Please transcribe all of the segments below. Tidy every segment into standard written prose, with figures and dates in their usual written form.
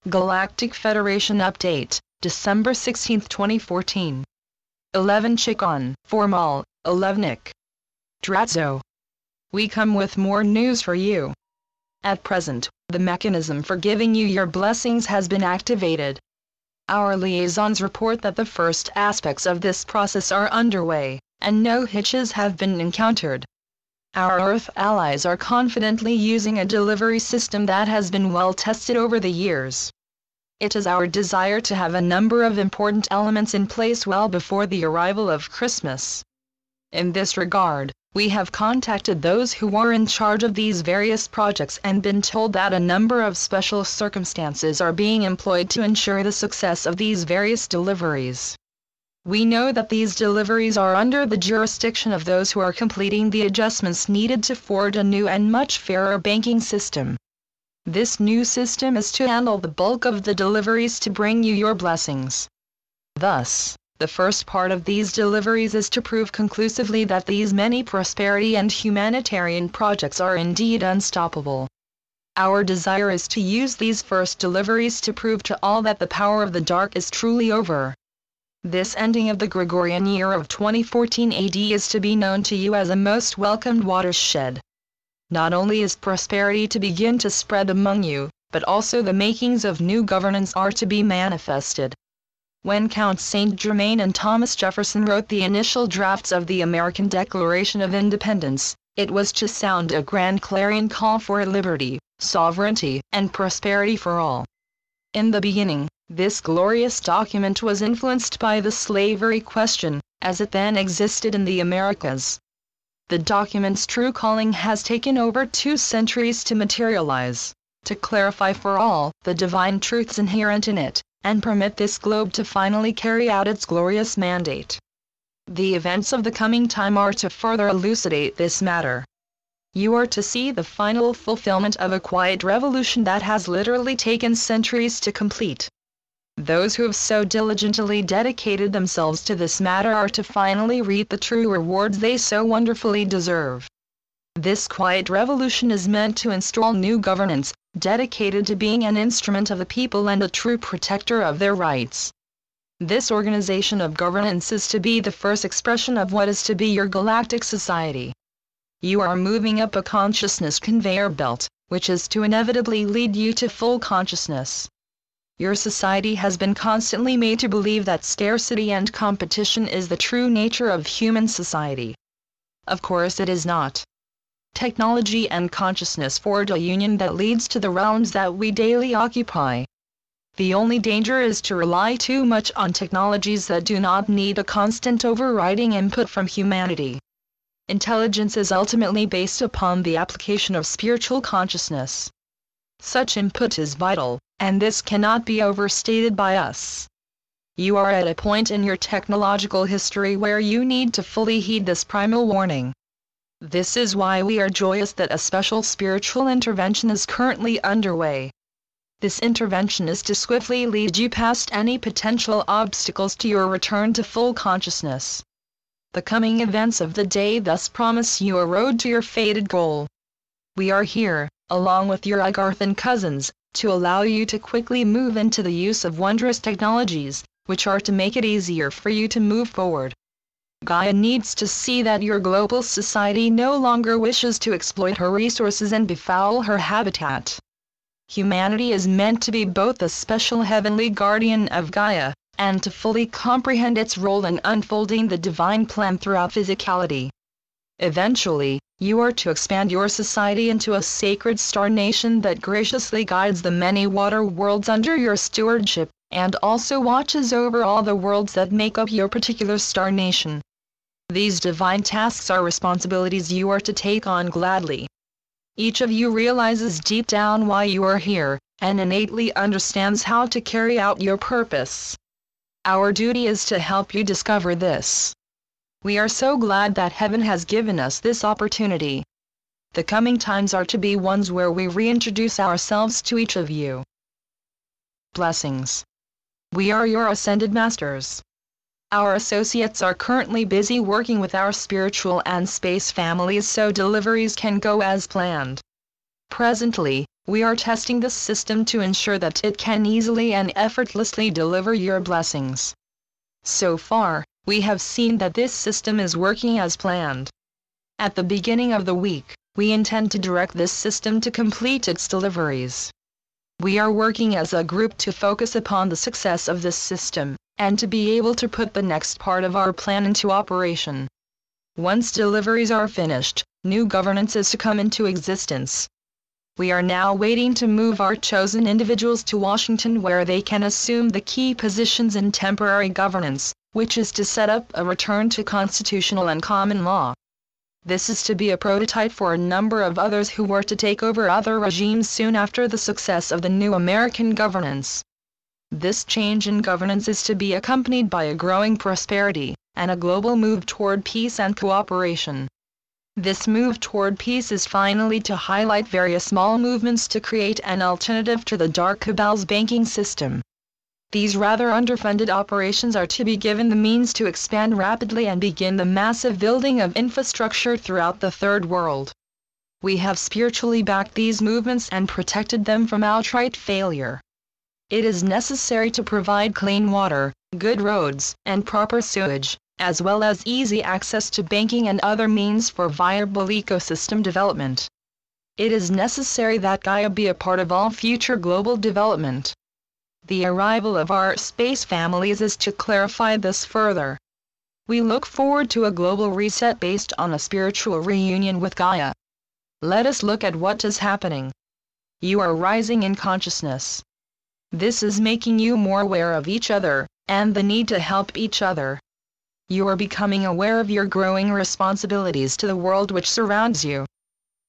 Galactic Federation Update, December 16, 2014. 11 Chikon, Formal, 11ik. Dratzo. We come with more news for you. At present, the mechanism for giving you your blessings has been activated. Our liaisons report that the first aspects of this process are underway, and no hitches have been encountered. Our Earth allies are confidently using a delivery system that has been well tested over the years. It is our desire to have a number of important elements in place well before the arrival of Christmas. In this regard, we have contacted those who are in charge of these various projects and been told that a number of special circumstances are being employed to ensure the success of these various deliveries. We know that these deliveries are under the jurisdiction of those who are completing the adjustments needed to forge a new and much fairer banking system. This new system is to handle the bulk of the deliveries to bring you your blessings. Thus, the first part of these deliveries is to prove conclusively that these many prosperity and humanitarian projects are indeed unstoppable. Our desire is to use these first deliveries to prove to all that the power of the dark is truly over. This ending of the Gregorian year of 2014 AD is to be known to you as a most welcomed watershed. Not only is prosperity to begin to spread among you, but also the makings of new governance are to be manifested. When Count Saint Germain and Thomas Jefferson wrote the initial drafts of the American Declaration of Independence, it was to sound a grand clarion call for liberty, sovereignty, and prosperity for all. In the beginning, this glorious document was influenced by the slavery question, as it then existed in the Americas. The document's true calling has taken over 2 centuries to materialize, to clarify for all the divine truths inherent in it, and permit this globe to finally carry out its glorious mandate. The events of the coming time are to further elucidate this matter. You are to see the final fulfillment of a quiet revolution that has literally taken centuries to complete. Those who have so diligently dedicated themselves to this matter are to finally reap the true rewards they so wonderfully deserve. This quiet revolution is meant to install new governance, dedicated to being an instrument of the people and a true protector of their rights. This organization of governance is to be the first expression of what is to be your galactic society. You are moving up a consciousness conveyor belt, which is to inevitably lead you to full consciousness. Your society has been constantly made to believe that scarcity and competition is the true nature of human society. Of course it is not. Technology and consciousness forge a union that leads to the realms that we daily occupy. The only danger is to rely too much on technologies that do not need a constant overriding input from humanity. Intelligence is ultimately based upon the application of spiritual consciousness. Such input is vital, and this cannot be overstated by us. You are at a point in your technological history where you need to fully heed this primal warning. This is why we are joyous that a special spiritual intervention is currently underway. This intervention is to swiftly lead you past any potential obstacles to your return to full consciousness. The coming events of the day thus promise you a road to your fated goal. We are here, along with your Agarthan cousins, to allow you to quickly move into the use of wondrous technologies, which are to make it easier for you to move forward. Gaia needs to see that your global society no longer wishes to exploit her resources and befoul her habitat. Humanity is meant to be both a special heavenly guardian of Gaia, and to fully comprehend its role in unfolding the divine plan throughout physicality. Eventually, you are to expand your society into a sacred star nation that graciously guides the many water worlds under your stewardship, and also watches over all the worlds that make up your particular star nation. These divine tasks are responsibilities you are to take on gladly. Each of you realizes deep down why you are here, and innately understands how to carry out your purpose. Our duty is to help you discover this. We are so glad that heaven has given us this opportunity. The coming times are to be ones where we reintroduce ourselves to each of you. Blessings. We are your ascended masters. Our associates are currently busy working with our spiritual and space families so deliveries can go as planned. Presently, We are testing this system to ensure that it can easily and effortlessly deliver your blessings. So far, we have seen that this system is working as planned. At the beginning of the week, we intend to direct this system to complete its deliveries. We are working as a group to focus upon the success of this system, and to be able to put the next part of our plan into operation. Once deliveries are finished, new governance is to come into existence. We are now waiting to move our chosen individuals to Washington, where they can assume the key positions in temporary governance, which is to set up a return to constitutional and common law. This is to be a prototype for a number of others who were to take over other regimes soon after the success of the new American governance. This change in governance is to be accompanied by a growing prosperity, and a global move toward peace and cooperation. This move toward peace is finally to highlight various small movements to create an alternative to the dark cabal's banking system. These rather underfunded operations are to be given the means to expand rapidly and begin the massive building of infrastructure throughout the Third World. We have spiritually backed these movements and protected them from outright failure. It is necessary to provide clean water, good roads, and proper sewage, as well as easy access to banking and other means for viable ecosystem development. It is necessary that Gaia be a part of all future global development. The arrival of our space families is to clarify this further. We look forward to a global reset based on a spiritual reunion with Gaia. Let us look at what is happening. You are rising in consciousness. This is making you more aware of each other, and the need to help each other. You are becoming aware of your growing responsibilities to the world which surrounds you.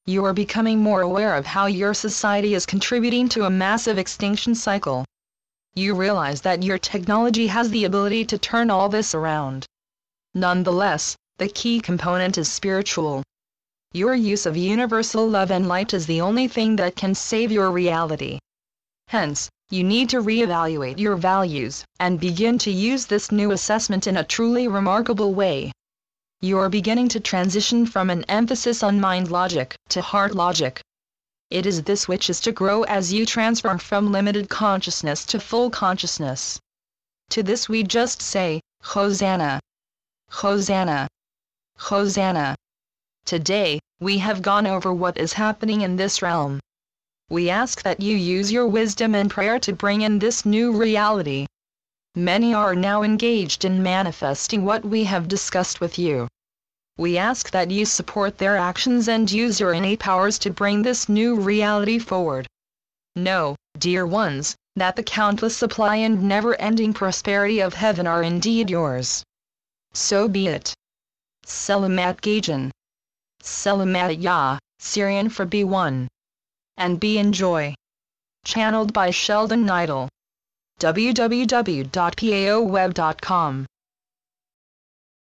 You are becoming more aware of how your society is contributing to a massive extinction cycle. You realize that your technology has the ability to turn all this around. Nonetheless, the key component is spiritual. Your use of universal love and light is the only thing that can save your reality. Hence, you need to reevaluate your values, and begin to use this new assessment in a truly remarkable way. You are beginning to transition from an emphasis on mind logic to heart logic. It is this which is to grow as you transform from limited consciousness to full consciousness. To this we just say, Hosanna! Hosanna! Hosanna! Today, we have gone over what is happening in this realm. We ask that you use your wisdom and prayer to bring in this new reality. Many are now engaged in manifesting what we have discussed with you. We ask that you support their actions and use your innate powers to bring this new reality forward. Know, dear ones, that the countless supply and never-ending prosperity of heaven are indeed yours. So be it. Selamat Gajan. Selamat Ya, Syrian for B1. And be enjoy. Channeled by Sheldon Neidl. www.paoweb.com